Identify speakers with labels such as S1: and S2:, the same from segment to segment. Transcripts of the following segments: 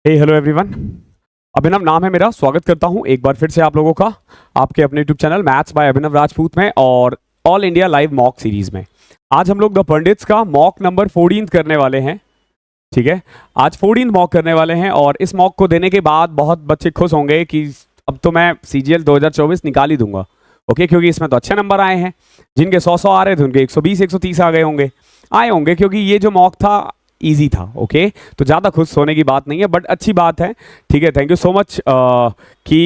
S1: Hello everyone. अभिनव नाम है मेरा। स्वागत करता हूं एक बार फिर से आप लोगों का आपके अपने यूट्यूब चैनल मैथ्स बाय अभिनव राजपूत में और all India live mock series में। आज हम लोग द पंडित्स का मॉक नंबर 14 करने वाले हैं। ठीक है, आज 14 मॉक करने वाले हैं और इस मॉक को देने के बाद बहुत बच्चे खुश होंगे कि अब तो मैं CGL 2024 निकाल ही दूंगा। ओके, क्योंकि इसमें तो अच्छे नंबर आए हैं। जिनके 100 आ रहे थे उनके 120 130 आ गए होंगे, क्योंकि ये जो मॉक था इजी था। ओके, तो ज़्यादा खुश होने की बात नहीं है, बट अच्छी बात है। ठीक है, थैंक यू सो मच कि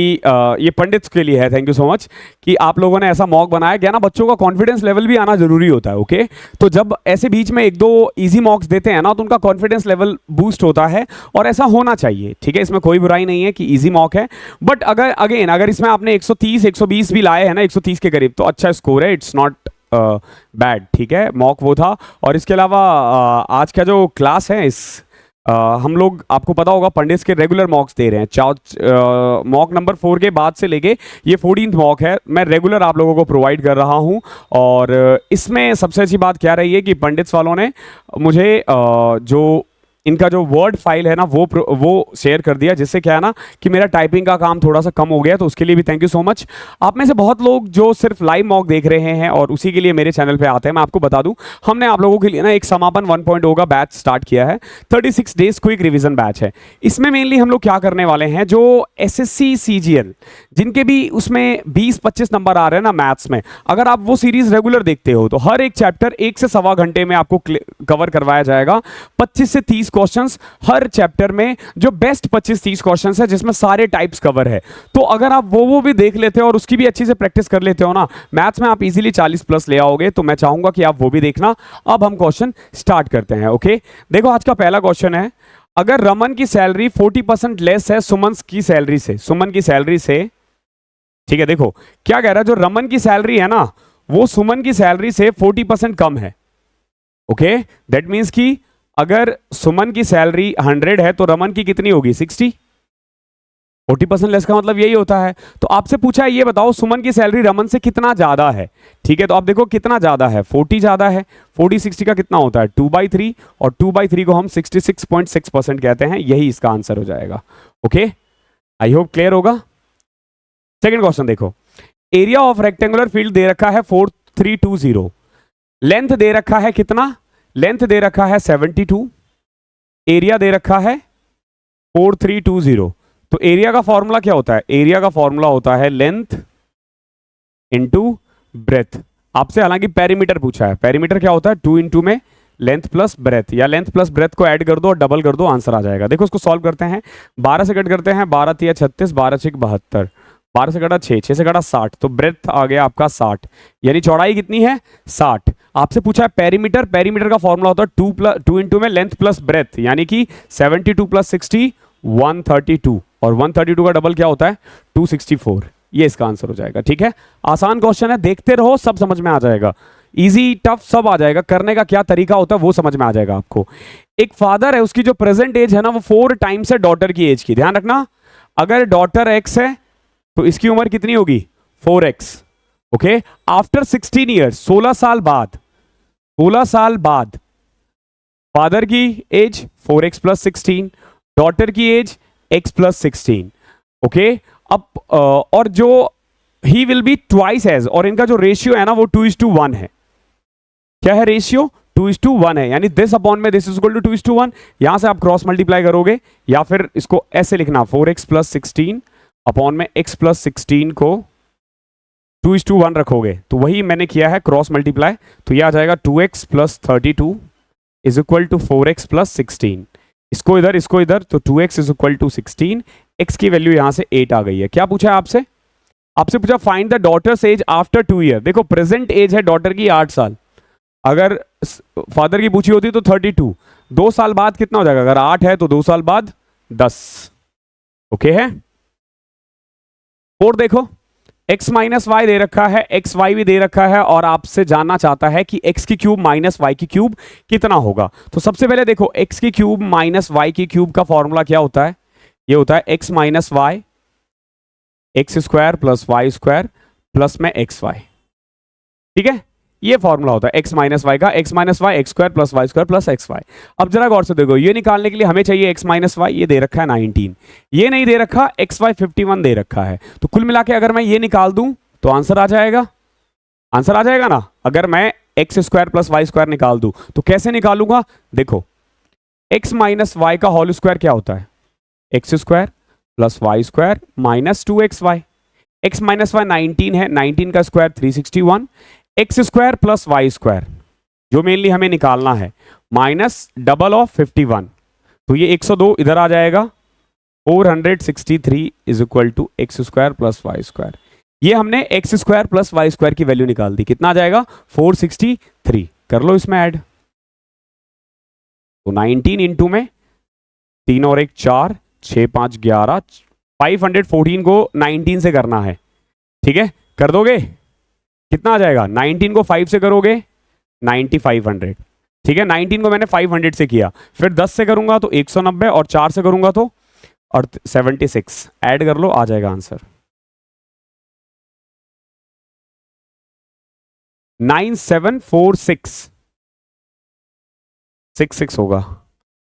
S1: ये पंडित्स के लिए है। थैंक यू सो मच कि आप लोगों ने ऐसा मॉक बनाया गया ना। बच्चों का कॉन्फिडेंस लेवल भी आना जरूरी होता है। ओके, तो जब ऐसे बीच में एक दो इजी मॉक्स देते हैं ना तो उनका कॉन्फिडेंस लेवल बूस्ट होता है और ऐसा होना चाहिए। ठीक है, इसमें कोई बुराई नहीं है कि इजी मॉक है, बट अगर इसमें आपने 130 120 भी लाए हैं ना, 130 के करीब, तो अच्छा स्कोर है। It's not bad. ठीक है, मॉक वो था। और इसके अलावा आज का जो क्लास है हम लोग, आपको पता होगा, पंडित्स के रेगुलर मॉक्स दे रहे हैं। मॉक नंबर 4 के बाद से लेके ये 14th मॉक है, मैं रेगुलर आप लोगों को प्रोवाइड कर रहा हूं। और इसमें सबसे अच्छी बात क्या रही है कि पंडित्स वालों ने मुझे जो इनका जो वर्ड फाइल है ना वो शेयर कर दिया, जिससे क्या है ना कि मेरा टाइपिंग का काम थोड़ा सा कम हो गया। तो उसके लिए भी थैंक यू सो मच। आप में से बहुत लोग जो सिर्फ लाइव मॉक देख रहे हैं और उसी के लिए मेरे चैनल पे आते हैं, मैं आपको बता दूं, हमने आप लोगों के लिए ना एक समापन 1.0 का बैच स्टार्ट किया है। 36 डेज क्विक रिवीजन बैच है। इसमें मेनली हम लोग क्या करने वाले हैं, जो SSC CGL जिनके भी उसमें 20-25 नंबर आ रहे हैं ना मैथ्स में, अगर आप वो सीरीज रेगुलर देखते हो तो हर एक चैप्टर 1 से सवा घंटे में आपको कवर करवाया जाएगा। 25 से 30 क्वेश्चंस हर चैप्टर में, जो बेस्ट 25-30 क्वेश्चंस है जिसमें सारे टाइप्स कवर है। तो अगर आप वो भी देख लेते हो और उसकी भी अच्छी से प्रैक्टिस कर लेते हो ना, मैथ्स में आप इजीली 40+ ले आओगे। तो मैं चाहूंगा कि आप वो भी देखना। अब हम क्वेश्चन स्टार्ट करते हैं। ओके, देखो आज का पहला क्वेश्चन है, अगर रमन की सैलरी 40% लेस है सुमन की सैलरी से। ठीक है, देखो क्या कह रहा है, जो रमन की सैलरी है ना वो सुमन की सैलरी से 40% कम है। ओके, दैट मीन्स कि अगर सुमन की सैलरी 100 है तो रमन की कितनी होगी, 60। 40% लेस का मतलब यही होता है। तो आपसे पूछा है, ये बताओ सुमन की सैलरी रमन से कितना ज्यादा है। ठीक है, तो आप देखो कितना ज्यादा है, 40 ज्यादा है। 40 60 का कितना होता है, 2/3, और 2/3 को हम 66.6% कहते हैं। यही इसका आंसर हो जाएगा। ओके, आई होप क्लियर होगा। सेकेंड क्वेश्चन देखो, एरिया ऑफ रेक्टेंगुलर फील्ड दे रखा है 4320। लेंथ दे रखा है कितना, लेंथ दे रखा है 72, एरिया दे रखा है 4320। तो एरिया का फॉर्मूला क्या होता है, एरिया का फॉर्मूला होता है लेंथ इंटू ब्रेथ। आपसे हालांकि पेरीमीटर पूछा है, पेरीमीटर क्या होता है, 2 इंटू में लेंथ प्लस ब्रेथ, या लेंथ प्लस ब्रेथ को ऐड कर दो और डबल कर दो, आंसर आ जाएगा। देखो इसको सॉल्व करते हैं, 12 से कट करते हैं, 12 3 36, 12 6 72, 12 से कटा 6, 6 से कटा 60, तो ब्रेथ आ गया आपका 60, यानी चौड़ाई कितनी है, 60। आपसे पूछा है पेरीमीटर, पेरीमीटर का फॉर्मूला होता है 2 इंटू में लेंथ प्लस ब्रेथ, यानी कि 72 + 60 132, और 132 का डबल क्या होता है, 264। ये इसका आंसर हो जाएगा। ठीक है, आसान क्वेश्चन है, देखते रहो सब समझ में आ जाएगा। इजी टफ सब आ जाएगा, करने का क्या तरीका होता है वो समझ में आ जाएगा आपको। एक फादर है, उसकी जो प्रेजेंट एज है ना वो 4 टाइम्स है डॉटर की एज की। ध्यान रखना, अगर डॉटर X है तो इसकी उम्र कितनी होगी, 4x। ओके, आफ्टर 16 ईयर्स, 16 साल बाद, 16 साल बाद फादर की एज 4x + 16, डॉटर की एज x + 16। ओके, अब और जो he will be twice age, और इनका जो रेशियो है ना वो 2:1 है। क्या है रेशियो, 2:1 है, यानी दिस अपॉन में दिस इज इक्वल टू 2:1। यहां से आप क्रॉस मल्टीप्लाई करोगे, या फिर इसको ऐसे लिखना, 4x + 16 अपॉन में x + 16 को 2:1 रखोगे, तो वही मैंने किया है क्रॉस मल्टीप्लाई। तो यह आ जाएगा 2x + 32 is equal to 4x + 16। इसको इधर, तो 2x is equal to 16। x की वैल्यू यहां से 8 आ गई है। क्या पूछा है आपसे, आपसे पूछा find the daughters as after 2 year. देखो प्रेजेंट एज है डॉटर की 8 साल, अगर फादर की पूछी होती तो 32, 2 साल बाद कितना हो जाएगा, अगर 8 है तो 2 साल बाद 10। ओके है। और देखो x - y दे रखा है, xy भी दे रखा है, और आपसे जानना चाहता है कि x की क्यूब माइनस y की क्यूब कितना होगा। तो सबसे पहले देखो x की क्यूब माइनस y की क्यूब का फॉर्मूला क्या होता है, ये होता है x - y x² + y² plus में xy। ठीक है, ये फॉर्मूला होता है x माइनस वाई का, x minus y x square plus y square plus x y. अब जरा गौर से देखो, ये निकालने के लिए हमें चाहिए x माइनस वाई, ये दे रखा है 19, ये नहीं दे रखा, एक्स वाई 51 दे रखा है। तो कुल मिला के अगर मैं ये निकाल दूं तो आंसर आ जाएगा, आंसर आ जाएगा ना। अगर मैं x square plus y square निकाल दूं तो कैसे निकालूंगा, देखो x माइनस वाई का होल स्क्वायर क्या होता है, x square plus y square minus 2xy। x minus y 19 है, 19 का square 361, x square plus y square जो मेनली हमें निकालना है माइनस डबल ऑफ 51, तो ये 102 इधर आ जाएगा, 463 is equal to x square plus y square. ये हमने x square plus y square की वैल्यू निकाल दी, कितना आ जाएगा 463। कर लो इसमें ऐड, तो 19 इंटू में 3 और 1 4, 6 5 11, 514 को 19 से करना है, ठीक है, कर दोगे कितना आ जाएगा, 19 को 5 से करोगे 9500, ठीक है, 19 को मैंने 500 से किया, फिर 10 से करूंगा तो 190 और 4 से करूंगा तो और 76, ऐड कर लो, आ जाएगा आंसर 9746 होगा,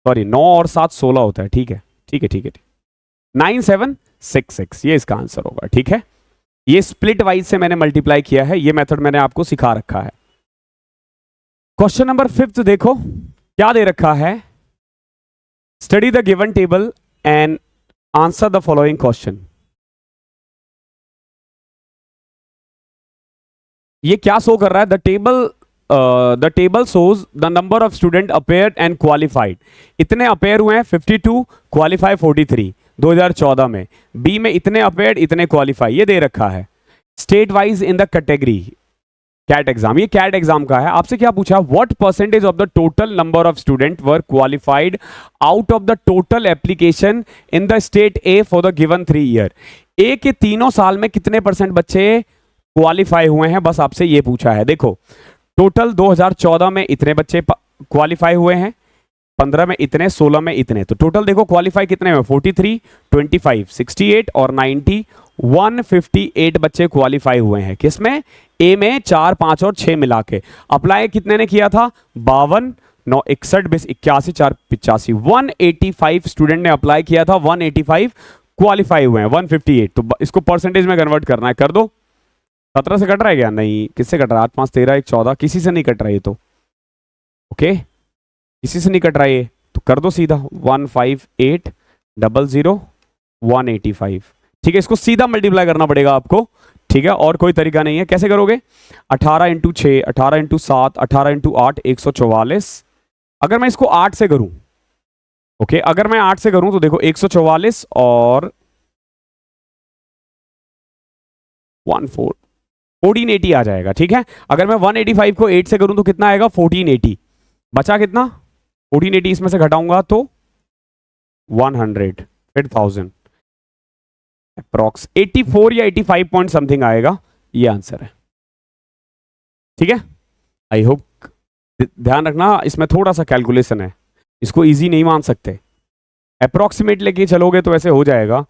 S1: सॉरी 9 और 7 16 होता है, ठीक है ठीक है ठीक है, 9766 ये इसका आंसर होगा, ठीक है। ये स्प्लिट वाइज से मैंने मल्टीप्लाई किया है, ये मेथड मैंने आपको सिखा रखा है। क्वेश्चन नंबर 5 देखो क्या दे रखा है, study the given table and answer the following question. ये क्या शो कर रहा है, the table shows the number of student appeared and qualified. इतने अपेयर हुए हैं 52, क्वालिफाई 43 2014 में, बी में इतने अपेयर्ड इतने क्वालिफाई, ये दे रखा है। State wise in the category CAT exam, ये कैट एग्जाम का है। आपसे क्या पूछा, what percentage of the total number of student were qualified out of the total application in the state A for the given 3 year. A के तीनों साल में कितने परसेंट बच्चे क्वालिफाई हुए हैं, बस आपसे ये पूछा है। देखो टोटल 2014 में इतने बच्चे क्वालिफाई हुए हैं, 15 में इतने, 16 में इतने, तो टोटल देखो क्वालिफाई कितने हुए, 43, 25, 68 और 90, 158 बच्चे क्वालिफाई हुए हैं। किसमें, ए में 4, 5 और 6 मिला के। अप्लाई कितने ने किया था, 52, 9, 61, 20, 81, 4, 85, 185 स्टूडेंट ने अप्लाई किया था, 185 क्वालिफाई हुए हैं, 158। तो इसको परसेंटेज में कन्वर्ट करना है, कर दो। 17 से कट रहा है क्या, नहीं, किससे कट रहा है, 8, 5, 13, 1, 14, किसी से नहीं कट रहा है तो, ओके किसी से नहीं कट रहा है, तो कर दो सीधा 158 00 185, ठीक है। इसको सीधा मल्टीप्लाई करना पड़ेगा आपको, ठीक है, और कोई तरीका नहीं है। कैसे करोगे, 18 इंटू 6, 18 इंटू 7, 18 इंटू 8, 144। अगर मैं इसको 8 से करूं, ओके अगर मैं 8 से करूं तो देखो 144 और 1480 आ जाएगा, ठीक है। अगर मैं 185 को 8 से करूं तो कितना आएगा, 1480। बचा कितना, 1480 इसमें से घटाऊंगा तो 100, फिर 1000, अप्रॉक्स 84 या 85 पॉइंट समथिंग आएगा, ये आंसर है, ठीक है। आई होप, ध्यान रखना इसमें थोड़ा सा कैलकुलेशन है, इसको इजी नहीं मान सकते, अप्रॉक्सीमेट लेके चलोगे तो ऐसे हो जाएगा।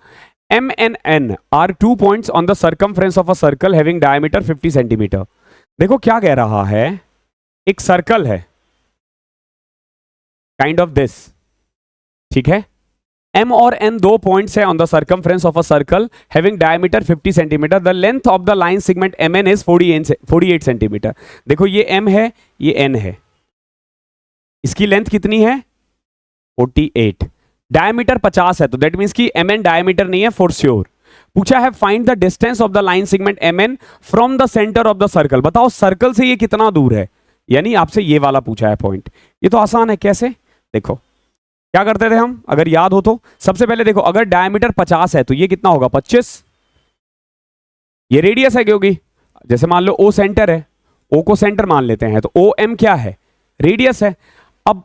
S1: M and N are 2 points on the circumference of a circle having diameter 50 centimetre. देखो क्या कह रहा है, एक सर्कल है काइंड ऑफ दिस, ठीक है। M और N 2 पॉइंट्स है on the circumference of a circle having diameter 50 centimetre. The length of the line segment MN is 48 centimetre. देखो ये M है, ये N है, इसकी लेंथ कितनी है 48, डायमीटर 50 है, तो दैट मींस कि MN डायमीटर नहीं है फॉर श्योर। पूछा है find the distance of the line segment MN from the centre of the circle. बताओ सर्कल से ये कितना दूर है, यानी आपसे ये वाला पूछा है पॉइंट। ये तो आसान है, कैसे, देखो क्या करते थे हम, अगर याद हो तो सबसे पहले देखो अगर डायमीटर 50 है तो ये कितना होगा 25, ये रेडियस है, क्योंकि जैसे मान लो O सेंटर है, O को सेंटर मान लेते हैं, तो OM क्या है, रेडियस है। अब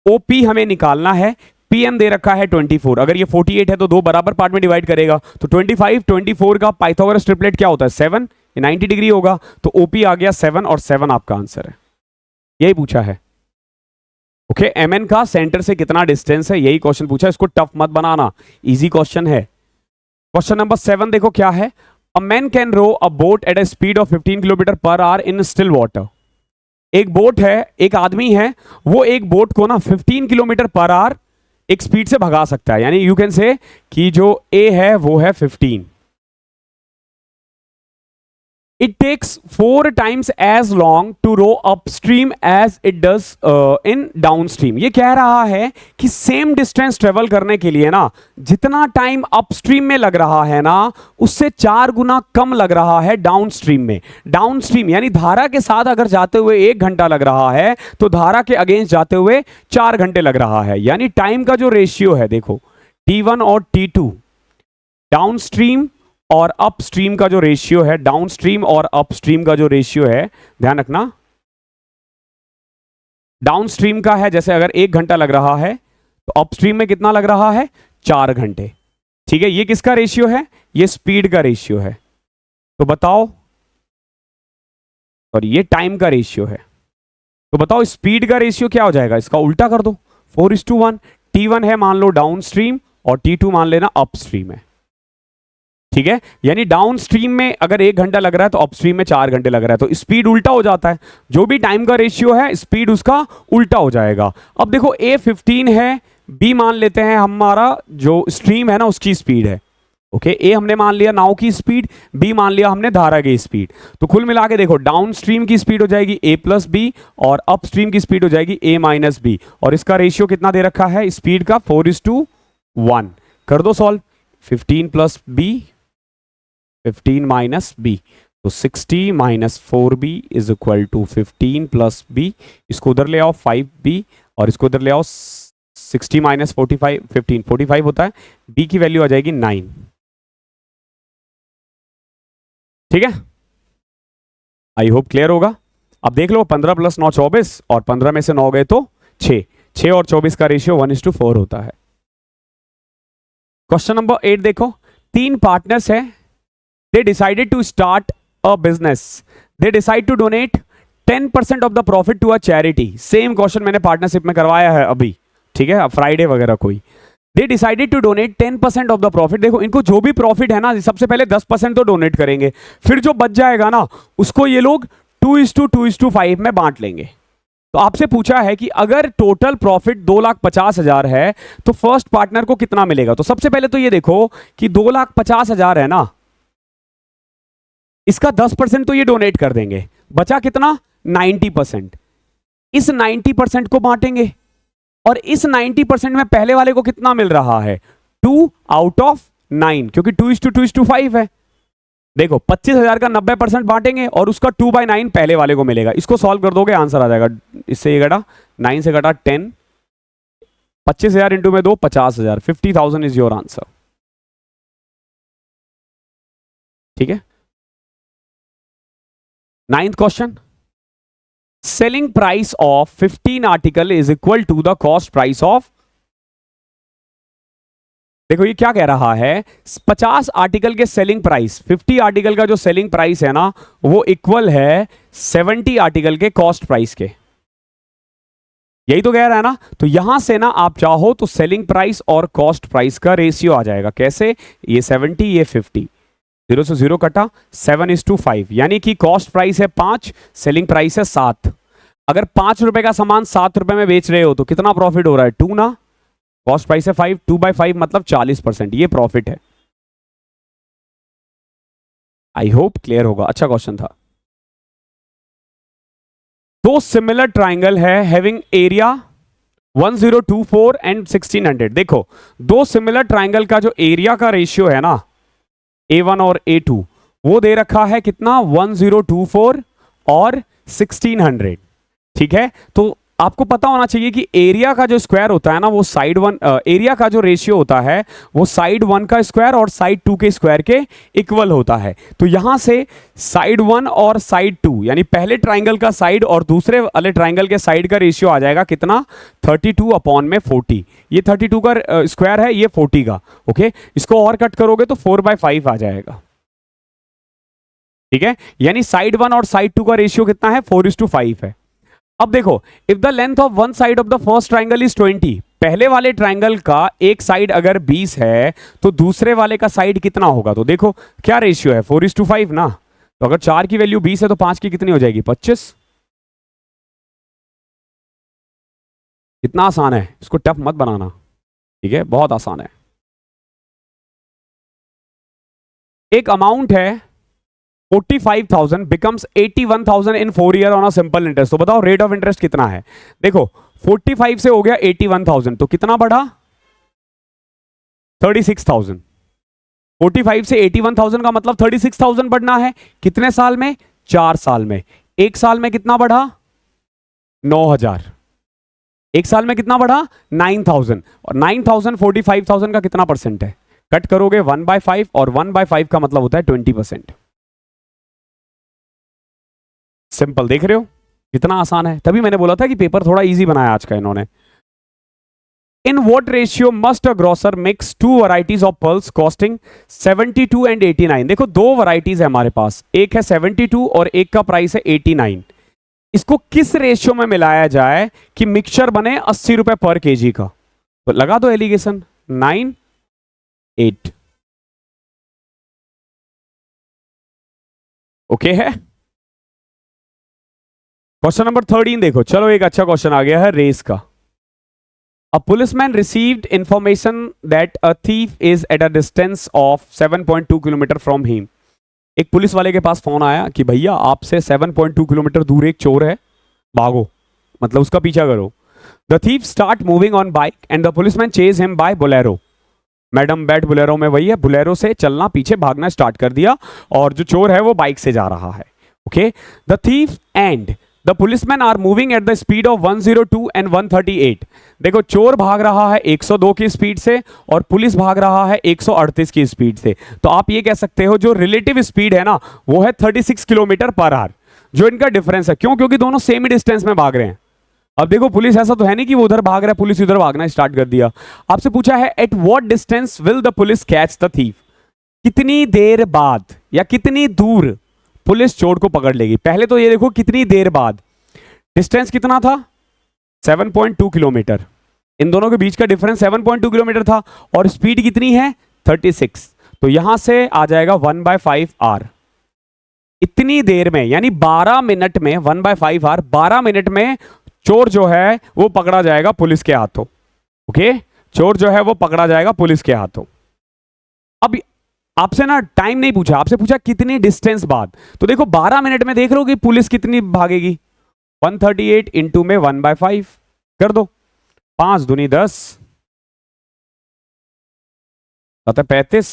S1: OP हमें निकालना है, PM दे रखा है 24, अगर ये 48 है तो 2 बराबर पार्ट में डिवाइड करेगा, तो 25 24 का पाइथागोरस ट्रिपलेट क्या होता है 7, ये 90 डिग्री होगा, तो OP आ गया 7 और 7 आपका आंसर है, यही पूछा है। ओके MN का सेंटर से कितना डिस्टेंस है, यही क्वेश्चन पूछा, इसको टफ मत बनाना, इजी क्वेश्चन है। क्वेश्चन नंबर 7 देखो क्या है, a man can row a boat at a speed of 15 kilometre per hour in still water. एक बोट है, एक आदमी है, वो एक बोट को ना 15 किलोमीटर पर आवर एक स्पीड से भगा सकता है, यानी यू कैन से कि जो ए है वो है 15। It takes 4 times as long to row upstream as it does in downstream। ये कह रहा है कि सेम डिस्टेंस ट्रेवल करने के लिए ना जितना टाइम अपस्ट्रीम में लग रहा है ना उससे 4 गुना कम लग रहा है डाउनस्ट्रीम में। डाउनस्ट्रीम यानी धारा के साथ अगर जाते हुए 1 घंटा लग रहा है तो धारा के अगेंस्ट जाते हुए 4 घंटे लग रहा है। यानी टाइम का जो रेशियो है देखो T1 और T2 डाउनस्ट्रीम और अपस्ट्रीम का जो रेशियो है, डाउनस्ट्रीम और अपस्ट्रीम का जो रेशियो है, ध्यान रखना डाउनस्ट्रीम का है, जैसे अगर 1 घंटा लग रहा है तो अपस्ट्रीम में कितना लग रहा है 4 घंटे। ठीक है, ये किसका रेशियो है, ये स्पीड का रेशियो है। तो बताओ, और ये टाइम का रेशियो है, तो बताओ स्पीड का रेशियो क्या हो जाएगा, इसका उल्टा कर दो 4:1। T1 है मान लो डाउनस्ट्रीम और T2 मान लेना अपस्ट्रीम है। ठीक है, यानी डाउनस्ट्रीम में अगर 1 घंटा लग रहा है तो अपस्ट्रीम में 4 घंटे लग रहा है, तो स्पीड उल्टा हो जाता है। जो भी टाइम का रेशियो है स्पीड उसका उल्टा हो जाएगा। अब देखो A 15 है, B मान लेते हैं हमारा जो स्ट्रीम है ना उसकी स्पीड है। ओके, A हमने मान लिया नाव की स्पीड, B मान लिया हमने धारा की स्पीड। तो कुल मिला के देखो डाउनस्ट्रीम की स्पीड हो जाएगी A प्लस बी और अपस्ट्रीम की स्पीड हो जाएगी A माइनस बी, और इसका रेशियो कितना दे रखा है स्पीड का 4:1। कर दो solve, 15 plus b 15 minus b, तो 60 minus 4b is equal to 15 plus b. इसको उधर ले आओ 5b और इसको उधर ले आओ 60 माइनस 45 15 45 होता है, b की वैल्यू आ जाएगी 9। ठीक है, आई होप क्लियर होगा। अब देख लो 15 प्लस 9 24 और 15 में से 9 गए तो 6, 6 और 24 का रेशियो 1:4 होता है। क्वेश्चन नंबर 8 देखो, 3 पार्टनर्स है, they decided to start a business, they decide to donate 10% of the profit to a charity। Same question मैंने पार्टनरशिप में करवाया है अभी, ठीक है, फ्राइडे वगैरह कोई। they decided to donate 10% of the profit। देखो इनको जो भी प्रॉफिट है ना सबसे पहले 10% तो डोनेट करेंगे, फिर जो बच जाएगा ना उसको ये लोग 2:2:5 में बांट लेंगे। तो आपसे पूछा है कि अगर टोटल प्रॉफिट 2,50,000 है तो फर्स्ट पार्टनर को कितना मिलेगा। तो सबसे पहले तो ये देखो कि 2,50,000 है ना, इसका 10% तो ये डोनेट कर देंगे, बचा कितना 90%। इस 90% को बांटेंगे और इस 90% में पहले वाले को कितना मिल रहा है 2 आउट ऑफ 9, क्योंकि 2:2:5 है। देखो 25,000 का 90% बांटेंगे और उसका 2/9 पहले वाले को मिलेगा। इसको सॉल्व कर दोगे आंसर आ जाएगा, इससे ये घटा 9 से घटा 10, 25,000 इंटू में 2 50,000, 50,000 इज योर आंसर। ठीक है, 9th question, selling price of 15 article is equal to the cost price of. देखो ये क्या कह रहा है, 50 आर्टिकल के सेलिंग प्राइस, 50 आर्टिकल का जो सेलिंग प्राइस है ना वो इक्वल है 70 आर्टिकल के कॉस्ट प्राइस के। यही तो कह रहा है ना। तो यहां से ना आप चाहो तो सेलिंग प्राइस और कॉस्ट प्राइस का रेशियो आ जाएगा। कैसे, ये 70 ये 50, 0 से 0 कटा, 7:5, यानी कि कॉस्ट प्राइस है 5, सेलिंग प्राइस है 7। अगर 5 रुपए का सामान 7 रुपए में बेच रहे हो तो कितना प्रॉफिट हो रहा है 2 ना, कॉस्ट प्राइस है 5, 2/5 मतलब 40%, ये प्रॉफिट है। आई होप क्लियर होगा, अच्छा क्वेश्चन था। 2 सिमिलर ट्राइंगल है हैविंग एरिया 1024 एंड 1600। देखो 2 सिमिलर ट्राइंगल का जो एरिया का रेशियो है ना A1 और A2 वो दे रखा है कितना 1024 और 1600। ठीक है, तो आपको पता होना चाहिए कि एरिया का जो स्क्वायर होता है ना वो साइड 1, एरिया का जो रेशियो होता है वो साइड 1 का स्क्वायर और साइड 2 के स्क्वायर के इक्वल होता है। तो यहां से साइड 1 और साइड 2 यानी पहले ट्राइंगल का साइड और दूसरे वाले ट्राइंगल के साइड का रेशियो आ जाएगा कितना 32/40। ये 32 का स्क्वायर है, ये 40 का। ओके, इसको और कट करोगे तो 4/5 आ जाएगा। ठीक है, यानी साइड 1 और साइड 2 का रेशियो कितना है 4:5 है। अब देखो, if the length of one side of the first triangle is 20, पहले वाले ट्राइंगल का एक साइड अगर 20 है तो दूसरे वाले का साइड कितना होगा। तो देखो क्या रेशियो है 4:5 ना, तो अगर 4 की वैल्यू 20 है तो 5 की कितनी हो जाएगी 25। कितना आसान है, इसको टफ मत बनाना, ठीक है, बहुत आसान है। एक अमाउंट है 45,000 becomes 81,000 in 4 year on a simple interest. तो बताओ रेट ऑफ इंटरेस्ट कितना है। देखो 45 से हो गया 81,000, तो कितना बढ़ा 36,000। 45 से 81,000 का मतलब 36,000 बढ़ना है। कितने साल में, 4 साल में। एक साल में कितना बढ़ा 9,000। एक साल में कितना बढ़ा 9,000। और 9,000 45,000 का कितना परसेंट है, कट करोगे 1/5 और 1/5 का मतलब होता है 20%। सिंपल, देख रहे हो कितना आसान है। तभी मैंने बोला था कि पेपर थोड़ा इजी बनाया आज का इन्होंने। In what ratio must a grocer mix 2 varieties of pearls costing 72 and 89। देखो 2 वराइटीज है हमारे पास, एक है 72 और एक का प्राइस है 89। इसको किस रेशियो में मिलाया जाए कि मिक्सचर बने 80 रुपए पर केजी का। तो लगा दो एलिगेशन 9 8। ओके है। क्वेश्चन नंबर 13 देखो, चलो एक अच्छा क्वेश्चन आ गया है रेस का। A policeman received information that a thief is at a distance of 7.2 kilometre from him। एक पुलिस वाले के पास फोन आया कि भैया आपसे 7.2 किलोमीटर दूर एक चोर है, भागो, मतलब उसका पीछा करो। The thief start moving on bike and the policeman chase him by bolero। Madam बैठ बोलेरो में, वही है, बोलेरो से चलना, पीछे भागना स्टार्ट कर दिया और जो चोर है वो बाइक से जा रहा है। Okay, the thief and the policeman are moving at the speed of 102 and 138। देखो चोर भाग रहा है 102 की स्पीड से और पुलिस भाग रहा है 138 की स्पीड से। तो आप ये कह सकते हो जो रिलेटिव स्पीड है ना वो है 36 किलोमीटर पर आवर, जो इनका डिफरेंस है। क्यों, क्योंकि दोनों सेम ही डिस्टेंस में भाग रहे हैं। अब देखो पुलिस ऐसा तो है नहीं कि वो उधर भाग रहा है, पुलिस उधर भागना स्टार्ट कर दिया। आपसे पूछा है at what distance will the police catch the thief. कितनी देर बाद या कितनी दूर पुलिस चोर को पकड़ लेगी। पहले तो ये देखो कितनी देर बाद, डिस्टेंस कितना था 7.2 किलोमीटर, इन दोनों के बीच का डिफरेंस 7.2 किलोमीटर था और स्पीड कितनी है 36। तो यहां से आ जाएगा 1/5 आर। इतनी देर में यानी 12 मिनट में 1/5 आर, 12 मिनट में चोर जो है वो पकड़ा जाएगा पुलिस के हाथों। ओके, चोर जो है वो पकड़ा जाएगा पुलिस के हाथों। अब आपसे ना टाइम नहीं पूछा, आपसे पूछा कितनी डिस्टेंस बाद। तो देखो 12 मिनट में देख लो कि पुलिस कितनी भागेगी। 138 इंटू में 1/5 कर दो, 5 दूनी 10, 35,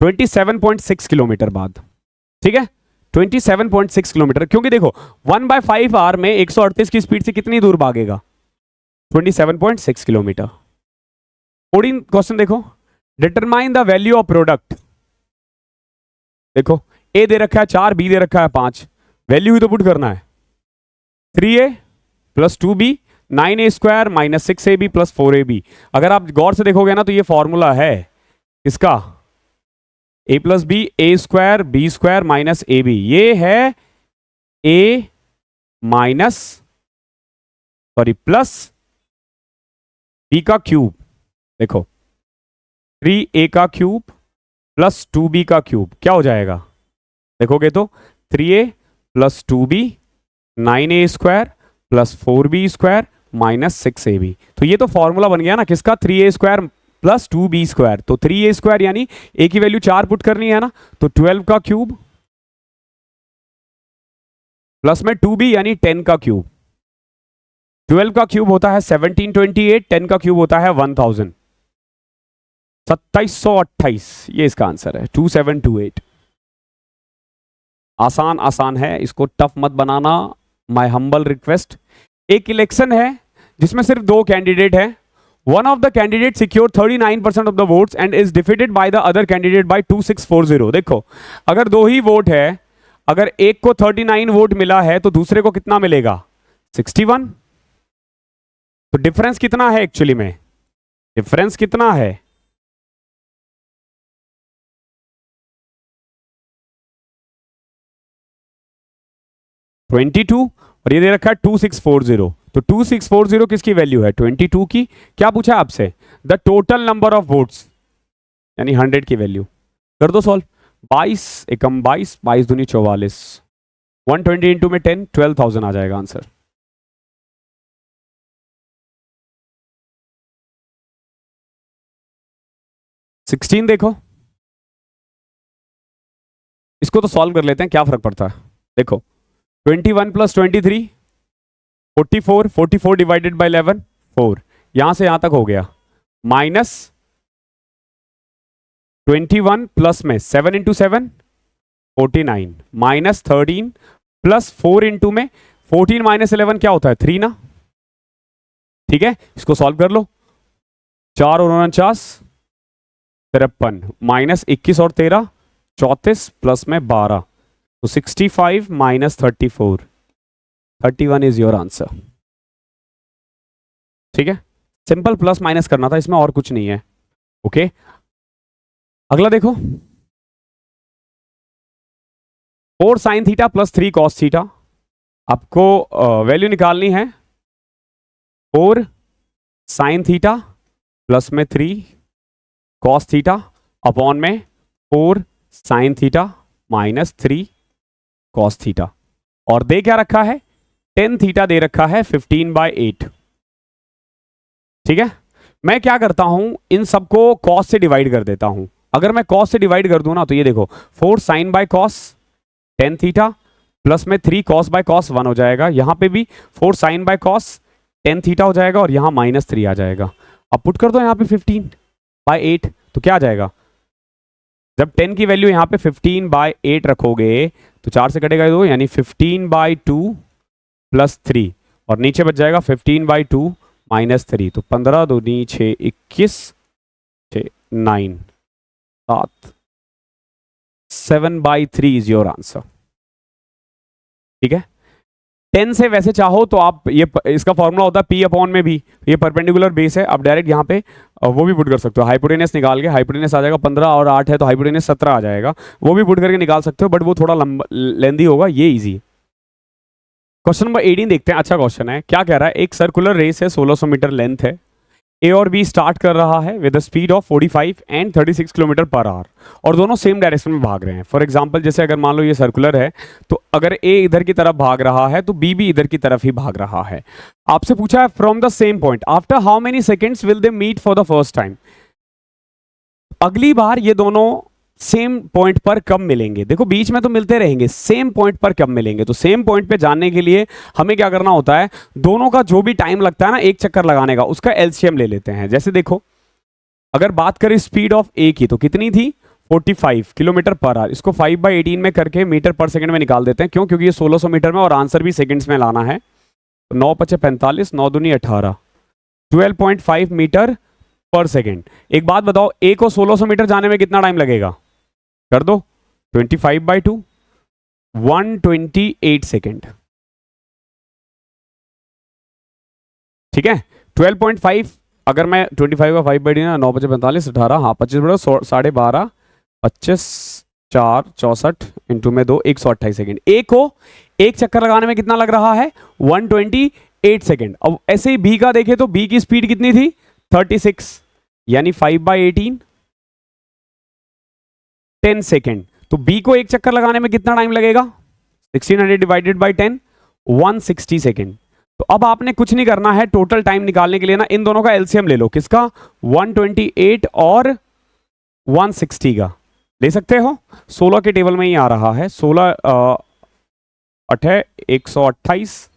S1: 27.6 किलोमीटर बाद। ठीक है, 27.6 किलोमीटर, क्योंकि देखो 1/5 आवर में 138 की स्पीड से कितनी दूर भागेगा 27.6 किलोमीटर। 14 क्वेश्चन देखो, determine the value of product. देखो ए दे रखा है 4, बी दे रखा है 5, वैल्यू ही तो पुट करना है। 3a + 2b 9a² - 6ab + 4ab। अगर आप गौर से देखोगे ना तो ये फॉर्मूला है इसका a + b a² b² - ab। ये है a minus sorry plus b का क्यूब। देखो 3a का क्यूब + 2b का क्यूब क्या हो जाएगा, देखोगे तो 3a + 2b 9a² + 4b² - 6ab। तो ये तो फॉर्मूला बन गया ना किसका, 3a² + 2b²। तो 3a² यानी a की वैल्यू 4 पुट करनी है ना, तो 12 का क्यूब प्लस में 2b यानी 10 का क्यूब। 12 का क्यूब होता है 1728, 10 का क्यूब होता है 1000, 2728। ये इसका आंसर है 2728। आसान आसान है, इसको टफ मत बनाना, माय हम्बल रिक्वेस्ट। एक इलेक्शन है जिसमें सिर्फ 2 कैंडिडेट हैं। One of the candidate secure 39% of the votes and is defeated by the other candidate by 2640। देखो अगर 2 ही वोट है, अगर एक को 39 वोट मिला है तो दूसरे को कितना मिलेगा 61। तो डिफरेंस कितना है एक्चुअली में, डिफरेंस कितना है 22 और ये दे रखा है 2640। तो 2640 किसकी वैल्यू है 22 की। क्या पूछा है आपसे, the total number of votes यानी 100 की वैल्यू। कर दो सॉल्व, 22 एकम 22, 22 दूनी 44, 120 इंटू में 10, 12,000 आ जाएगा आंसर। 16 देखो, इसको तो सॉल्व कर लेते हैं, क्या फर्क पड़ता है। देखो 21 प्लस 23 44, 44 डिवाइडेड बाई 11 4, यहां से यहां तक हो गया, माइनस 21 प्लस में 7 इंटू 7 49, माइनस 13 प्लस 4 इंटू में 14 माइनस 11 क्या होता है 3 ना, ठीक है। इसको सॉल्व कर लो, 4 और 49 53, माइनस 21 और 13 34 प्लस में 12, तो 65 माइनस 34, 31 इज योर आंसर। ठीक है, सिंपल प्लस माइनस करना था इसमें, और कुछ नहीं है। ओके, अगला देखो, 4 sine theta plus 3 cos theta, आपको वैल्यू निकालनी है 4 साइन थीटा प्लस में 3 कॉस थीटा अपॉन में 4 sine theta minus 3 cos theta, और दे क्या रखा है, tan थीटा दे रखा है 15/8। ठीक है, मैं क्या करता हूं, इन सबको कॉस से डिवाइड कर देता हूं। अगर मैं कॉस से डिवाइड कर दूं ना, तो ये देखो 4 sine by cos tan theta plus में 3 कॉस बाय कॉस 1 हो जाएगा, यहां पे भी 4 sine by cos tan theta हो जाएगा, और यहां -3 आ जाएगा। अब पुट कर दो यहां पे 15/8, तो क्या आ जाएगा, जब 10 की वैल्यू यहां पे 15/8 रखोगे तो 4 से कटेगा 2, यानी 15/2 प्लस 3, और नीचे बच जाएगा 15/2 माइनस 3, तो 15 दूनी 6 21 6 9 7 7/3 इज योर आंसर। ठीक है, 10 से वैसे चाहो तो आप ये इसका फॉर्मूला होता है P अपॉन में भी, ये परपेंडिकुलर बेस है, आप डायरेक्ट यहाँ पे वो भी पुट कर सकते हो, हाइपोटेनस निकाल के, हाइपोटेनस आ जाएगा 15 और 8 है तो हाइपोटेनस 17 आ जाएगा, वो भी पुट करके निकाल सकते हो, बट वो थोड़ा लंबा लेंदी होगा, ये इजी। क्वेश्चन नंबर 18 देखते हैं, अच्छा क्वेश्चन है। क्या कह रहा है, एक सर्कुलर रेस है, 1600 मीटर लेंथ है, ए और बी स्टार्ट कर रहा है with speed of 45 and 36 kilometre per our, और दोनों सेम डायरेक्शन में भाग रहे हैं। फॉर एग्जांपल, जैसे अगर मान लो ये सर्कुलर है, तो अगर ए इधर की तरफ भाग रहा है तो बी भी इधर की तरफ ही भाग रहा है। आपसे पूछा है from the same point after how many seconds will they meet for the first time, अगली बार ये दोनों सेम पॉइंट पर कब मिलेंगे। देखो बीच में तो मिलते रहेंगे, सेम पॉइंट पर कब मिलेंगे, तो सेम पॉइंट पे जाने के लिए हमें क्या करना होता है, दोनों का जो भी टाइम लगता है ना एक चक्कर लगाने का, उसका एलसीएम ले लेते हैं। जैसे देखो, अगर बात करें स्पीड ऑफ ए की, तो कितनी थी 45 किलोमीटर पर आवर, इसको 5/18 में करके मीटर पर सेकंड में निकाल देते हैं। क्यों, क्योंकि ये 1600 मीटर में और आंसर भी सेकंड्स में लाना है। तो 9 × 5 = 45, 9 दूनी 18, 12.5 मीटर पर सेकेंड। एक बात बताओ, ए को 1600 मीटर जाने में कितना टाइम लगेगा, कर दो 25/2, 128 सेकेंड। ठीक है, 12.5, अगर मैं 25 का 5/18, 9 × 5 = 45, 18, हाँ 25 बड़ा 12.5, 25 4 64 इंटू में 2, 128 सेकेंड। ए को एक चक्कर लगाने में कितना लग रहा है, 128 सेकेंड। अब ऐसे ही बी का देखें तो बी की स्पीड कितनी थी 36, यानी 5/18 10 सेकेंड। तो बी को एक चक्कर लगाने में कितना टाइम लगेगा, 1600 डिवाइडेड बाई 10, 160 सेकेंड। तो अब आपने कुछ नहीं करना है, टोटल टाइम निकालने के लिए ना इन दोनों का एलसीएम ले लो, किसका 128 और 160 का ले सकते हो। 16 के टेबल में ही आ रहा है, 16 8 128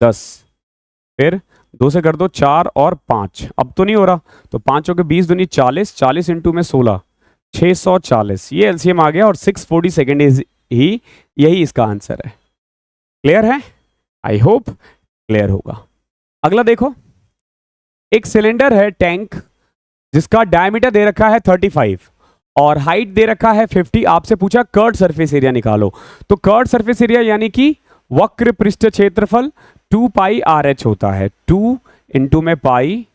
S1: 10, फिर 2 से कर दो 4 और 5, अब तो नहीं हो रहा, तो 5 के 20 दूनी 40, 40 इंटू में 16, 640, ये एलसीएम आ गया, और 640 सेकेंड ही यही इसका आंसर है। क्लियर है, आई होप क्लियर होगा। अगला देखो, एक सिलेंडर है टैंक, जिसका डायमीटर दे रखा है 35 और हाइट दे रखा है 50। आपसे पूछा कर्ड सरफेस एरिया निकालो, तो कर्ड सरफेस एरिया यानी कि वक्र पृष्ठ क्षेत्रफल 2πRH होता है, 2 इंटू में पाई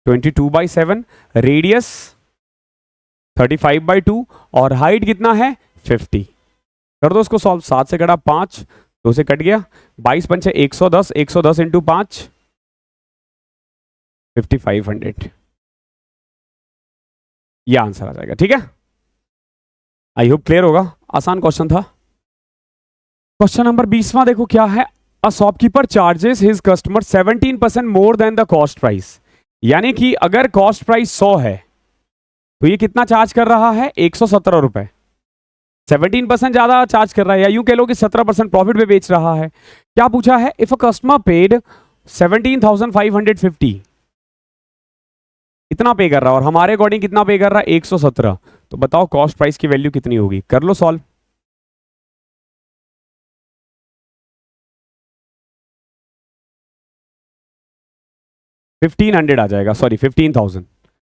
S1: 22/7, रेडियस 35/2, और हाइट कितना है 50। कर दो उसको सॉल्व, 7 से कटा 5, 2 से कट गया, 22 × 5 = 110, 110 इंटू 5 5500, यह आंसर आ जाएगा। ठीक है, आई होप क्लियर होगा, आसान क्वेश्चन था। क्वेश्चन नंबर 20वां देखो क्या है, a shopkeeper charges his customer 17% more than the cost price यानी कि अगर कॉस्ट प्राइस 100 है तो ये कितना चार्ज कर रहा है, 117 रुपए। 17% ज्यादा चार्ज कर रहा है, या यूं कह लो कि 17% प्रॉफिट पे बेच रहा है। क्या पूछा है, इफ अ कस्टमर पेड 17,550, इतना पे कर रहा है और हमारे अकॉर्डिंग कितना पे कर रहा है, 117। तो बताओ कॉस्ट प्राइस की वैल्यू कितनी होगी, कर लो सॉल्व। 1500 आ जाएगा, सॉरी 15,000।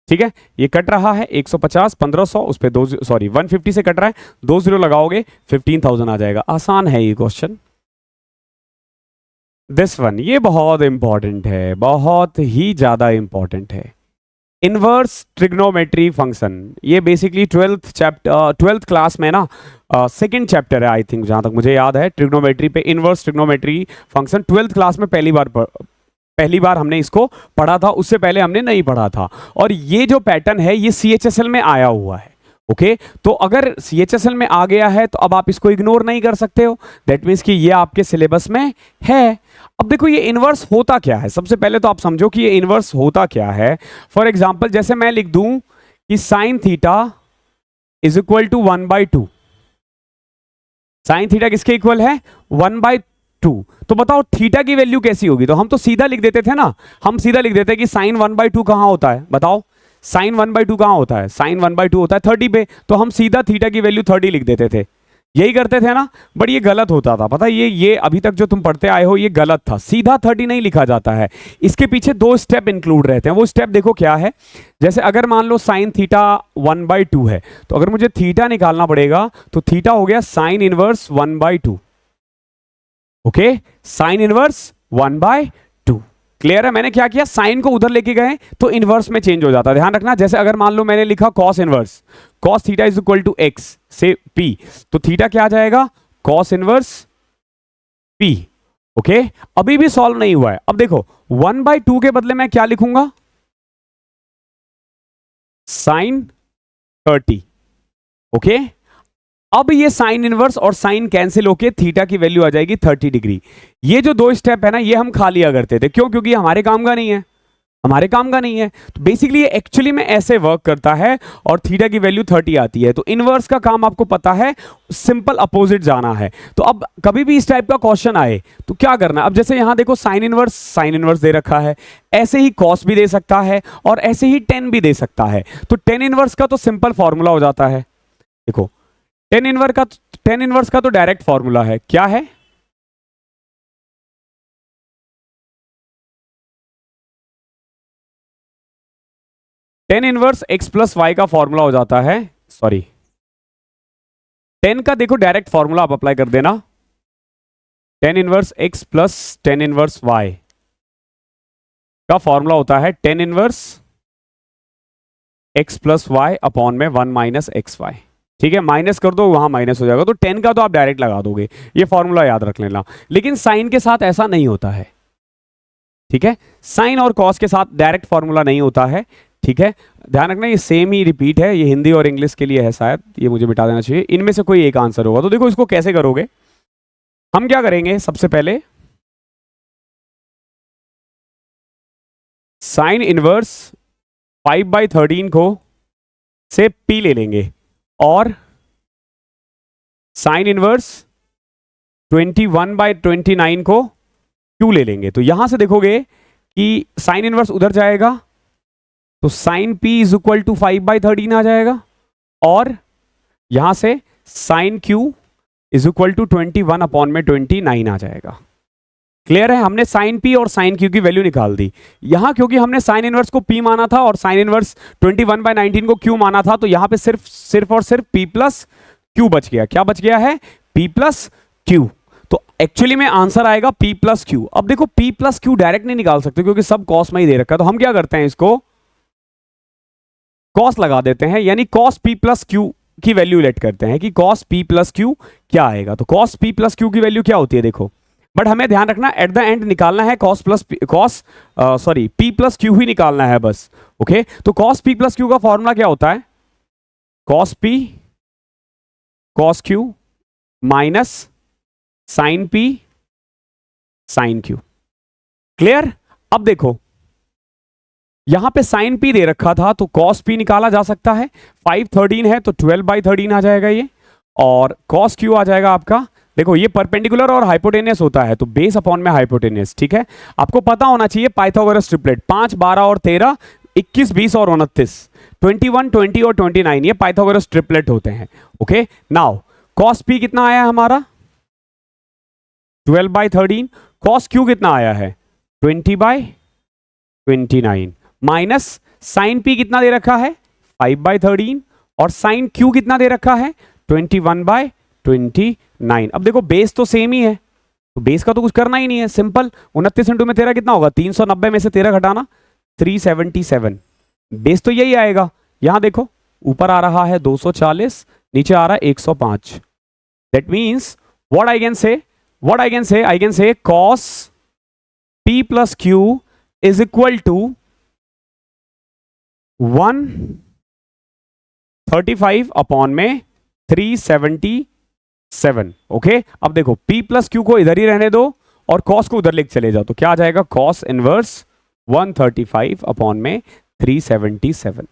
S1: ठीक है, ये कट रहा है 150, 1500 उस पे दो, सॉरी 150 से कट रहा है, 2 जीरो लगाओगे 15,000 आ जाएगा। आसान है ये क्वेश्चन। दिस वन, ये बहुत इंपॉर्टेंट है, बहुत ही ज्यादा इंपॉर्टेंट है। इनवर्स ट्रिग्नोमेट्री फंक्शन, ये बेसिकली 12th क्लास में ना सेकंड चैप्टर है आई थिंक, जहां तक मुझे याद है। ट्रिग्नोमेट्री पे inverse trigonometry function 12th class में पहली बार हमने इसको पढ़ा था, उससे पहले हमने नहीं पढ़ा था। और ये जो पैटर्न है ये CHSL में आया हुआ है। ओके, तो अगर CHSL में आ गया है तो अब आप इसको इग्नोर नहीं कर सकते हो, दैट मीन्स कि ये आपके सिलेबस में है। अब देखो ये इनवर्स होता क्या है, सबसे पहले तो आप समझो कि ये इनवर्स होता क्या है। फॉर एग्जाम्पल जैसे मैं लिख दूं कि sine theta is equal to 1/2। Sine theta किसके इक्वल है, 1/2। तो बताओ थीटा की वैल्यू कैसी होगी, तो हम तो सीधा लिख देते थे ना, हम सीधा लिख देते कि साइन 1/2 कहां होता है, बताओ साइन 1/2 कहां होता है, साइन 1/2 होता है 30 पे, तो हम सीधा थीटा की वैल्यू 30 लिख देते थे, यही करते थे ना। बट ये गलत होता था, पता है, ये अभी तक जो तुम पढ़ते आए हो ये गलत था, सीधा 30 नहीं लिखा जाता है, इसके पीछे 2 स्टेप इंक्लूड रहते हैं। वो स्टेप देखो क्या है, जैसे अगर मान लो साइन थीटा 1/2 है, तो अगर मुझे थीटा निकालना पड़ेगा तो थीटा हो गया sine inverse 1/2। Okay, sine inverse 1/2। Clear है, मैंने क्या किया, साइन को उधर लेके गए तो इनवर्स में चेंज हो जाता है, ध्यान रखना। जैसे अगर मान लो मैंने लिखा cos inverse, cos theta is equal to x से पी, तो थीटा क्या आ जाएगा, कॉस इनवर्स पी। ओके, अभी भी सॉल्व नहीं हुआ है। अब देखो 1/2 के बदले मैं क्या लिखूंगा, साइन 30। ओके, अब ये साइन इनवर्स और साइन कैंसिल होके थीटा की वैल्यू आ जाएगी 30 डिग्री। ये जो 2 स्टेप है ना, ये हम खा लिया करते थे, क्यों, क्योंकि हमारे काम का नहीं है, हमारे काम का नहीं है। तो बेसिकली ये एक्चुअली में ऐसे वर्क करता है और थीटा की वैल्यू 30 आती है। तो इनवर्स का काम आपको पता है, सिंपल अपोजिट जाना है। तो अब कभी भी इस टाइप का क्वेश्चन आए तो क्या करना, अब जैसे यहां देखो साइन इनवर्स दे रखा है, ऐसे ही कॉस भी दे सकता है और ऐसे ही टेन भी दे सकता है। तो टेन इनवर्स का तो सिंपल फॉर्मूला हो जाता है, देखो टेन इनवर्स का तो डायरेक्ट फॉर्मूला है, क्या है, tan inverse x plus y का फॉर्मूला हो जाता है, सॉरी टेन का देखो डायरेक्ट फॉर्मूला आप अप्लाई कर देना, tan inverse x plus tan inverse y का फॉर्मूला होता है tan inverse x plus y upon में 1 माइनस एक्स वाई। ठीक है, माइनस कर दो वहां माइनस हो जाएगा, तो 10 का तो आप डायरेक्ट लगा दोगे, ये फॉर्मूला याद रख लेना। लेकिन साइन के साथ ऐसा नहीं होता है, ठीक है, साइन और कॉस के साथ डायरेक्ट फॉर्मूला नहीं होता है। ठीक है, ध्यान रखना ये सेम ही रिपीट है, ये हिंदी और इंग्लिश के लिए है शायद, ये मुझे मिटा देना चाहिए, इनमें से कोई एक आंसर होगा। तो देखो इसको कैसे करोगे, हम क्या करेंगे, सबसे पहले साइन इनवर्स 5/13 को से पी ले लेंगे और साइन इनवर्स 21/29 को क्यू ले लेंगे। तो यहां से देखोगे कि साइन इनवर्स उधर जाएगा तो sine p is equal to 5/13 आ जाएगा, और यहां से sine q is equal to 21/29 आ जाएगा। क्लियर है, हमने साइन पी और साइन क्यू की वैल्यू निकाल दी। यहां क्योंकि हमने साइन इनवर्स को पी माना था और साइन इनवर्स 21/19 को क्यू माना था, तो यहां पे सिर्फ और सिर्फ पी प्लस क्यू बच गया। क्या बच गया है, पी प्लस क्यू। तो एक्चुअली में आंसर आएगा पी प्लस क्यू। अब देखो पी प्लस क्यू डायरेक्ट नहीं निकाल सकते क्योंकि सब कॉस में ही दे रखा है, तो हम क्या करते हैं, इसको कॉस लगा देते हैं, यानी कॉस पी प्लस क्यू की वैल्यू लेट करते हैं कि कॉस पी प्लस क्यू क्या आएगा। तो कॉस पी प्लस क्यू की वैल्यू क्या होती है देखो, बट हमें ध्यान रखना एट द एंड निकालना है पी प्लस क्यू ही निकालना है बस। ओके, तो कॉस पी प्लस क्यू का फॉर्मूला क्या होता है, cos p cos q minus sine p sine q. Clear, अब देखो यहां पे साइन पी दे रखा था तो कॉस पी निकाला जा सकता है। 513 है तो 12/13 आ जाएगा ये, और कॉस क्यू आ जाएगा आपका, देखो ये परपेंडिकुलर और हाइपोटेनियस होता है तो बेस अपॉन में हाइपोटेनियस, ठीक है। आपको पता होना चाहिए पाइथागोरस ट्रिपलेट 5, 12 और 13, 21, 20 और 29, 21, 20 और 29, ये पाइथागोरस ट्रिपलेट होते हैं। ओके, नाउ कॉस पी कितना आया हमारा 12/13, कॉस क्यू कितना आया है 20/29, माइनस साइन पी कितना दे रखा है 5/13, और साइन क्यू कितना दे रखा है 21/29। अब देखो बेस तो सेम ही है तो बेस का तो कुछ करना ही नहीं है, सिंपल 29 इंटू में 13 कितना होगा 390 में से 13 घटाना 377, बेस तो यही आएगा। यहां देखो ऊपर आ रहा है 240, नीचे आ रहा है 105। That means what I can say cos p plus q is equal to 135 upon में 377। ओके, अब देखो p प्लस q को इधर ही रहने दो और cos को उधर लेके चले जाओ तो क्या आ जाएगा cos इनवर्स 135 अपॉन में 377,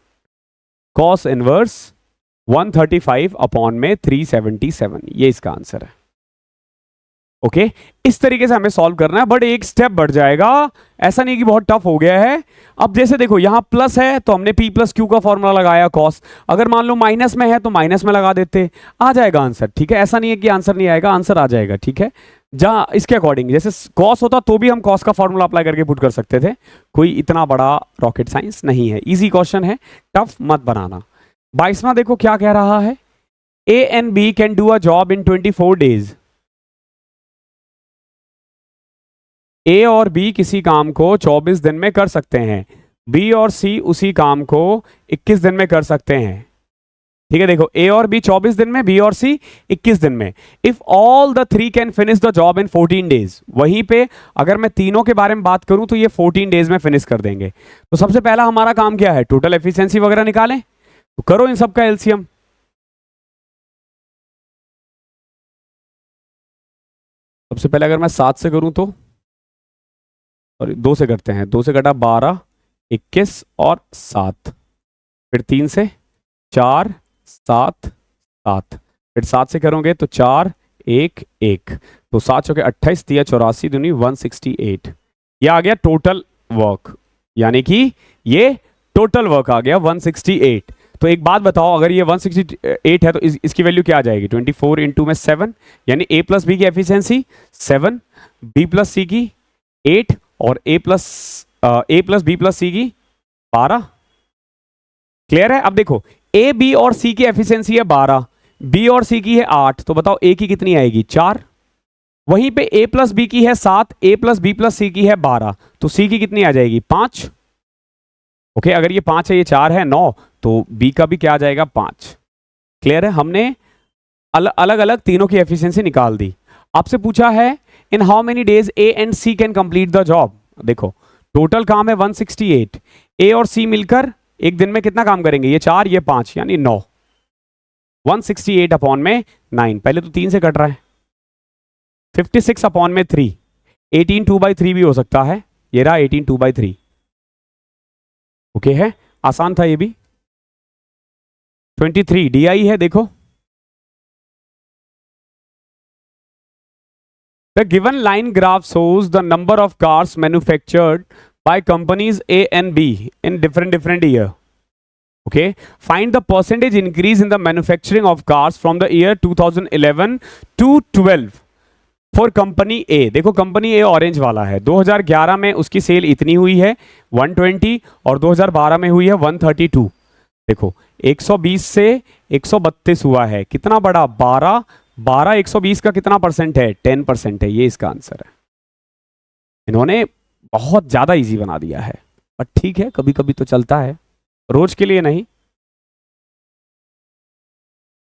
S1: cos इनवर्स 135 अपॉन में 377, ये इसका आंसर है। ओके, इस तरीके से हमें सॉल्व करना है, बट एक स्टेप बढ़ जाएगा, ऐसा नहीं कि बहुत टफ हो गया है। अब जैसे देखो यहां प्लस है तो हमने p प्लस क्यू का फॉर्मूला लगाया cos, अगर मान लो माइनस में है तो माइनस में लगा देते, आ जाएगा आंसर, ठीक है। ऐसा नहीं है कि आंसर नहीं आएगा, आंसर आ जाएगा, ठीक है। जहां इसके अकॉर्डिंग जैसे cos होता तो भी हम cos का फॉर्मूला अप्लाई करके पुट कर सकते थे, कोई इतना बड़ा रॉकेट साइंस नहीं है, इजी क्वेश्चन है, टफ मत बनाना। 22वां देखो क्या कह रहा है, A and B can do a job in 24 days। ए और बी किसी काम को 24 दिन में कर सकते हैं, बी और सी उसी काम को 21 दिन में कर सकते हैं, ठीक है। देखो ए और बी 24 दिन में, बी और सी 21 दिन में। If all the three can finish the job in 14 days, वहीं पे अगर मैं तीनों के बारे में बात करूं तो ये 14 डेज में फिनिश कर देंगे। तो सबसे पहला हमारा काम क्या है, टोटल एफिशिएंसी वगैरह निकालें, तो करो इन सब का एलसीएम। सबसे पहले अगर मैं 7 से करूं तो, और 2 से करते हैं, 2 से कटा 12, 21 और 7, फिर 3 से 4, 7, 7, फिर 7 से करोगे तो 4, 1, 1, तो 7 चौके 28, 3 84, दूनी 168। ये आ गया टोटल वर्क, यानी कि ये टोटल वर्क आ गया 168। तो एक बात बताओ, अगर ये 168 है तो इसकी वैल्यू क्या आ जाएगी 24 इंटू में 7, यानी a प्लस बी की एफिशिएंसी 7, b प्लस सी की 8 और a प्लस बी प्लस सी की 12। क्लियर है। अब देखो a b और c की एफिशिएंसी है 12, b और c की है 8, तो बताओ a की कितनी आएगी 4। वहीं पे a प्लस बी की है 7, a प्लस बी प्लस सी की है 12, तो c की कितनी आ जाएगी 5। ओके, अगर ये 5 है ये 4 है 9, तो b का भी क्या आ जाएगा 5। क्लियर है, हमने अलग अलग तीनों की एफिशिएंसी निकाल दी। आपसे पूछा है in how many days a and c can complete the job. देखो टोटल काम है 168, ए और सी मिलकर एक दिन में कितना काम करेंगे, ये 4 ये 5 यानी 9, 168 अपॉन में 9, पहले तो 3 से कट रहा है, 56 अपॉन में 3, 18 2/3 भी हो सकता है, ये रहा 18 2/3। ओके है, आसान था ये भी। 23 DI है, देखो The given line graph shows the number of cars manufactured by companies A and B in different year. Okay, find the percentage increase in the manufacturing of cars from the year 2011 to 12 for company A। देखो company A orange वाला है, 2011 में उसकी cell इतनी हुई है 120 और 2012 में हुई है 132। देखो 120 से 132 हुआ है, कितना बड़ा 12 120 का कितना परसेंट है 10% है, ये इसका आंसर है। इन्होंने बहुत ज्यादा इजी बना दिया है, पर ठीक है कभी कभी तो चलता है, रोज के लिए नहीं।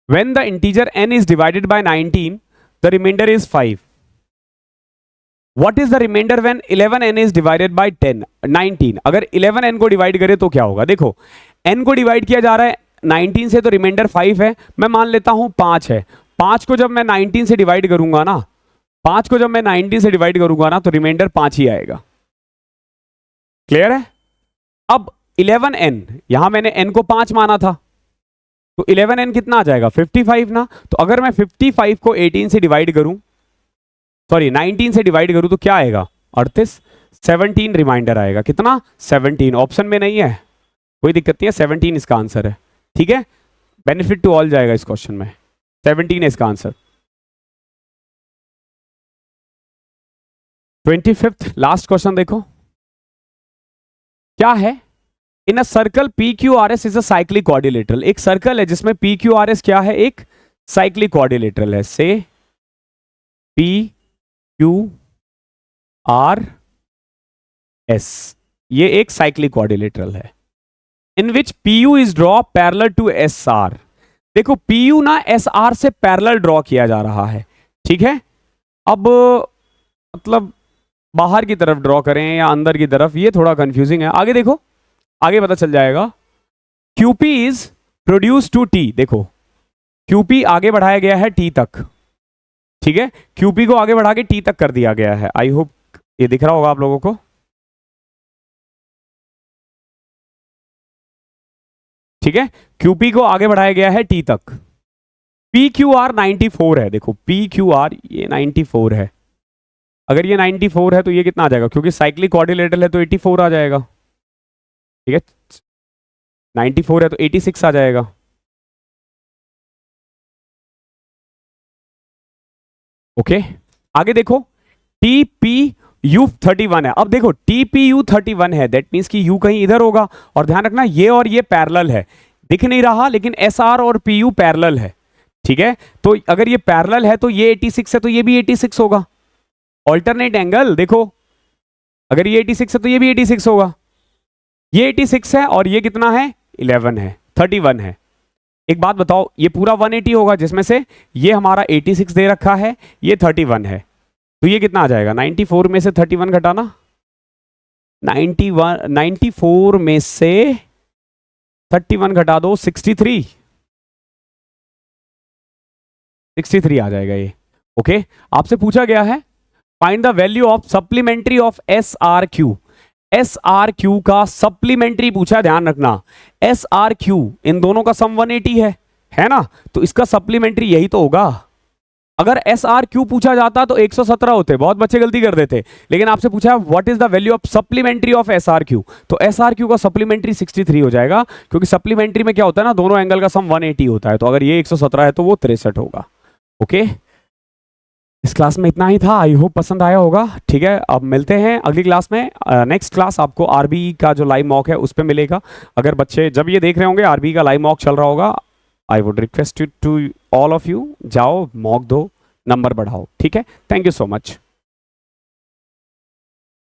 S1: When the integer n is divided by 19, the remainder is 5. What is the remainder when 11n is divided by 19? अगर 11n को डिवाइड करे तो क्या होगा, देखो n को डिवाइड किया जा रहा है 19 से तो रिमाइंडर 5 है, मैं मान लेता हूं 5 है, 5 को जब मैं 19 से डिवाइड करूंगा ना, 5 को जब मैं 19 से डिवाइड करूंगा ना तो रिमाइंडर 5 ही आएगा। क्लियर है। अब 11n, यहां मैंने n को 5 माना था, तो 11n कितना आ जाएगा 55 ना। तो अगर मैं 55 को 18 से डिवाइड करूं, सॉरी 19 से डिवाइड करूं तो क्या आएगा 38, 17 रिमाइंडर आएगा, कितना 17, ऑप्शन में नहीं है, कोई दिक्कत नहीं है, 17 इसका आंसर है। ठीक है, बेनिफिट टू ऑल जाएगा इस क्वेश्चन में, 17 है इसका आंसर। 25th लास्ट क्वेश्चन देखो क्या है। In a circle P Q R S is a cyclic quadrilateral, एक सर्कल है जिसमें पी क्यू आर एस क्या है, एक साइक्लिक क्वाड्रिलेटरल है। से पी क्यू आर एस ये एक साइक्लिक क्वाड्रिलेटरल है। In which P U is draw parallel to S R, देखो पी यू ना एस आर से पैरेलल ड्रॉ किया जा रहा है। ठीक है, अब मतलब बाहर की तरफ ड्रॉ करें या अंदर की तरफ, ये थोड़ा कंफ्यूजिंग है, आगे देखो, आगे पता चल जाएगा। QP is produce to T, देखो क्यूपी आगे बढ़ाया गया है टी तक। ठीक है, क्यूपी को आगे बढ़ा के टी तक कर दिया गया है। आई होप ये दिख रहा होगा आप लोगों को। ठीक है, क्यूपी को आगे बढ़ाया गया है टी तक। पी क्यू आर 94 है, देखो पी क्यू आर ये 94 है, अगर ये 94 है तो ये कितना आ जाएगा, क्योंकि साइक्लिक क्वाड्रिलेटरल है तो 84 आ जाएगा। ठीक है, 94 है तो 86 आ जाएगा। ओके, आगे देखो टी पी यू 31 है। अब देखो टी पी यू 31 है, दैट मीन्स कि यू कहीं इधर होगा, और ध्यान रखना ये और ये पैरेलल है, दिख नहीं रहा लेकिन एस आर और पी यू पैरेलल है। ठीक है, तो अगर ये पैरेलल है तो ये 86 है तो ये भी 86 होगा। ऑल्टरनेट एंगल देखो, अगर ये 86 है तो ये भी 86 होगा, ये 86 है और ये कितना है 11 है, 31 है। एक बात बताओ, ये पूरा 180 होगा जिसमें से ये हमारा 86 दे रखा है, ये 31 है, तो ये कितना आ जाएगा 94 में से 31 घटाना, 94 में से 31 घटा दो 63 आ जाएगा ये। ओके, आपसे पूछा गया है find the value of supplementary of S R Q. S R Q का सप्लीमेंट्री पूछा, ध्यान रखना एस आर क्यू इन दोनों का सम 180 है ना, तो इसका सप्लीमेंट्री यही तो होगा। अगर एस आर क्यू पूछा जाता तो 117 होते, बहुत बच्चे गलती कर देते, लेकिन आपसे पूछा what is the value of supplementary of S R Q, तो एस आर क्यू का सप्लीमेंट्री 63 हो जाएगा, क्योंकि सप्लीमेंट्री में क्या होता है ना, दोनों एंगल का सम 180 होता है, तो अगर ये 117 है तो वो 63 होगा। ओके, इस क्लास में इतना ही था, आई होप पसंद आया होगा। ठीक है, अब मिलते हैं अगली क्लास में। नेक्स्ट क्लास आपको आरबी का जो लाइव मॉक है उस पर मिलेगा। अगर बच्चे जब ये देख रहे होंगे आरबी का लाइव मॉक चल रहा होगा, I would request you to all of you, जाओ मॉक दो, नंबर बढ़ाओ। ठीक है, थैंक यू सो मच।